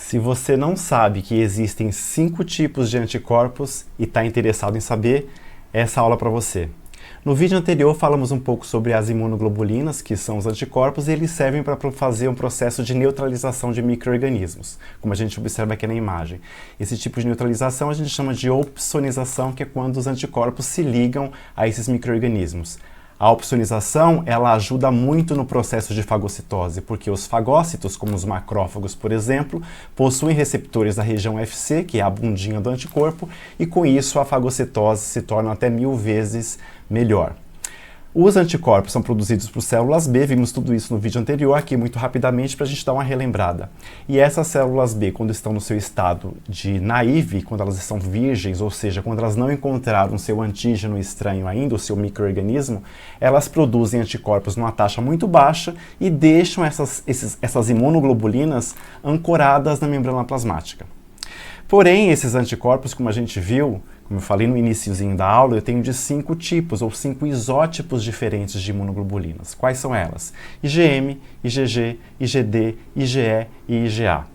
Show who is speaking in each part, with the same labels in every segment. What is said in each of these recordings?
Speaker 1: Se você não sabe que existem 5 tipos de anticorpos e está interessado em saber, essa aula é para você. No vídeo anterior falamos um pouco sobre as imunoglobulinas, que são os anticorpos, e eles servem para fazer um processo de neutralização de micro-organismos, como a gente observa aqui na imagem. Esse tipo de neutralização a gente chama de opsonização, que é quando os anticorpos se ligam a esses micro-organismos. A opsonização, ela ajuda muito no processo de fagocitose, porque os fagócitos, como os macrófagos, por exemplo, possuem receptores da região FC, que é a bundinha do anticorpo, e com isso a fagocitose se torna até 1000 vezes melhor. Os anticorpos são produzidos por células B, vimos tudo isso no vídeo anterior, aqui muito rapidamente para a gente dar uma relembrada. E essas células B, quando estão no seu estado de naive, quando elas estão virgens, ou seja, quando elas não encontraram o seu antígeno estranho ainda, o seu micro-organismo, elas produzem anticorpos numa taxa muito baixa e deixam essas imunoglobulinas ancoradas na membrana plasmática. Porém, esses anticorpos, como a gente viu, como eu falei no iniciozinho da aula, eu tenho de 5 tipos ou 5 isótipos diferentes de imunoglobulinas. Quais são elas? IgM, IgG, IgD, IgE e IgA.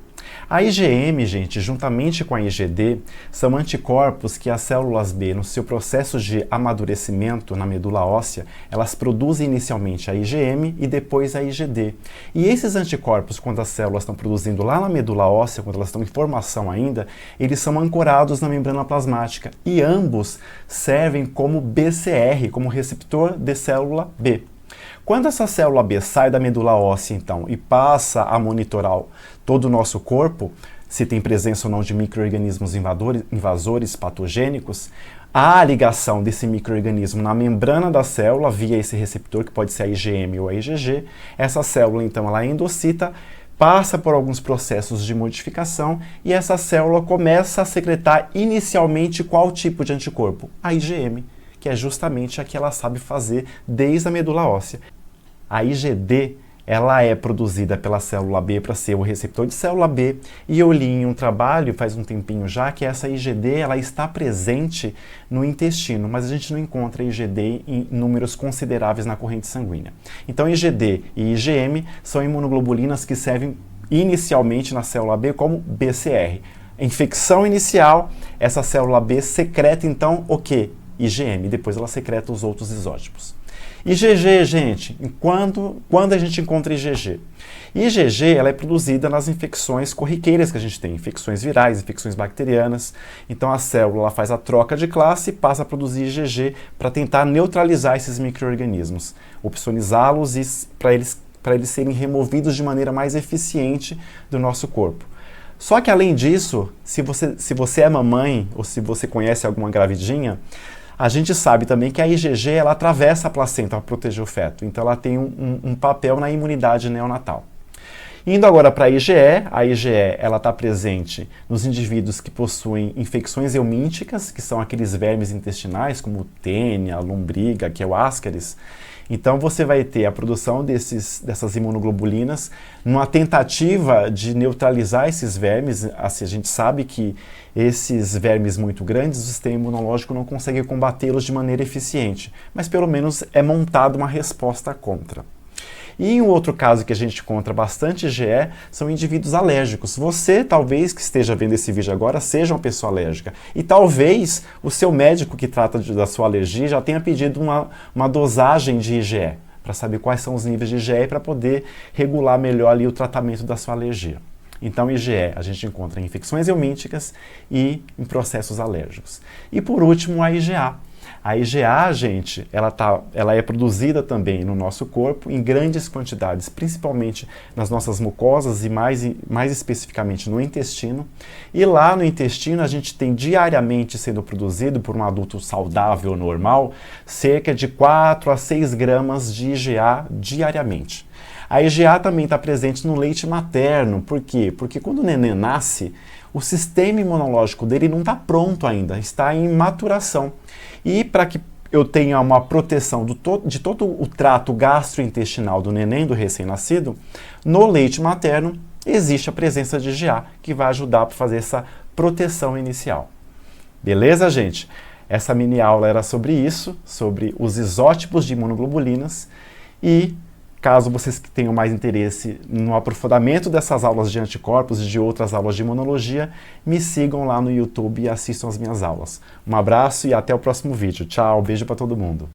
Speaker 1: A IgM, gente, juntamente com a IgD, são anticorpos que as células B, no seu processo de amadurecimento na medula óssea, elas produzem inicialmente a IgM e depois a IgD. E esses anticorpos, quando as células estão produzindo lá na medula óssea, quando elas estão em formação ainda, eles são ancorados na membrana plasmática e ambos servem como BCR, como receptor de célula B. Quando essa célula B sai da medula óssea, então, e passa a monitorar todo o nosso corpo, se tem presença ou não de micro-organismos invasores patogênicos, há a ligação desse micro-organismo na membrana da célula via esse receptor, que pode ser a IgM ou a IgG. Essa célula, então, ela endocita, passa por alguns processos de modificação e essa célula começa a secretar inicialmente qual tipo de anticorpo? A IgM, que é justamente a que ela sabe fazer desde a medula óssea. A IgD, ela é produzida pela célula B para ser o receptor de célula B, e eu li em um trabalho faz um tempinho já que essa IgD ela está presente no intestino, mas a gente não encontra IgD em números consideráveis na corrente sanguínea. Então IgD e IgM são imunoglobulinas que servem inicialmente na célula B como BCR. Infecção inicial, essa célula B secreta então o quê? IgM, depois ela secreta os outros isótipos. IgG, gente, quando a gente encontra IgG? IgG ela é produzida nas infecções corriqueiras que a gente tem, infecções virais, infecções bacterianas. Então a célula faz a troca de classe e passa a produzir IgG para tentar neutralizar esses micro-organismos, opsonizá-los e para eles serem removidos de maneira mais eficiente do nosso corpo. Só que além disso, se você é mamãe ou se você conhece alguma gravidinha, a gente sabe também que a IgG ela atravessa a placenta para proteger o feto, então ela tem um papel na imunidade neonatal. Indo agora para a IgE ela está presente nos indivíduos que possuem infecções eumínticas, que são aqueles vermes intestinais, como tênia, lombriga, que é o Ascaris. Então você vai ter a produção dessas imunoglobulinas numa tentativa de neutralizar esses vermes. Assim, a gente sabe que esses vermes muito grandes, o sistema imunológico não consegue combatê-los de maneira eficiente, mas pelo menos é montada uma resposta contra. E em um outro caso que a gente encontra bastante IgE são indivíduos alérgicos. Você, talvez, que esteja vendo esse vídeo agora, seja uma pessoa alérgica. E talvez o seu médico que trata da sua alergia já tenha pedido uma dosagem de IgE, para saber quais são os níveis de IgE para poder regular melhor ali o tratamento da sua alergia. Então, IgE a gente encontra em infecções eumínticas e em processos alérgicos. E por último, a IgA. A IgA, gente, ela é produzida também no nosso corpo em grandes quantidades, principalmente nas nossas mucosas e mais especificamente no intestino. E lá no intestino a gente tem diariamente sendo produzido por um adulto saudável normal cerca de 4 a 6 gramas de IgA diariamente. A IgA também está presente no leite materno. Por quê? Porque quando o neném nasce, o sistema imunológico dele não está pronto ainda, está em maturação. E para que eu tenha uma proteção de todo o trato gastrointestinal do neném, do recém-nascido, no leite materno existe a presença de IgA, que vai ajudar para fazer essa proteção inicial. Beleza, gente? Essa mini aula era sobre isso, sobre os isótipos de imunoglobulinas e Caso vocês tenham mais interesse no aprofundamento dessas aulas de anticorpos e de outras aulas de imunologia, me sigam lá no YouTube e assistam as minhas aulas. Um abraço e até o próximo vídeo. Tchau, beijo para todo mundo.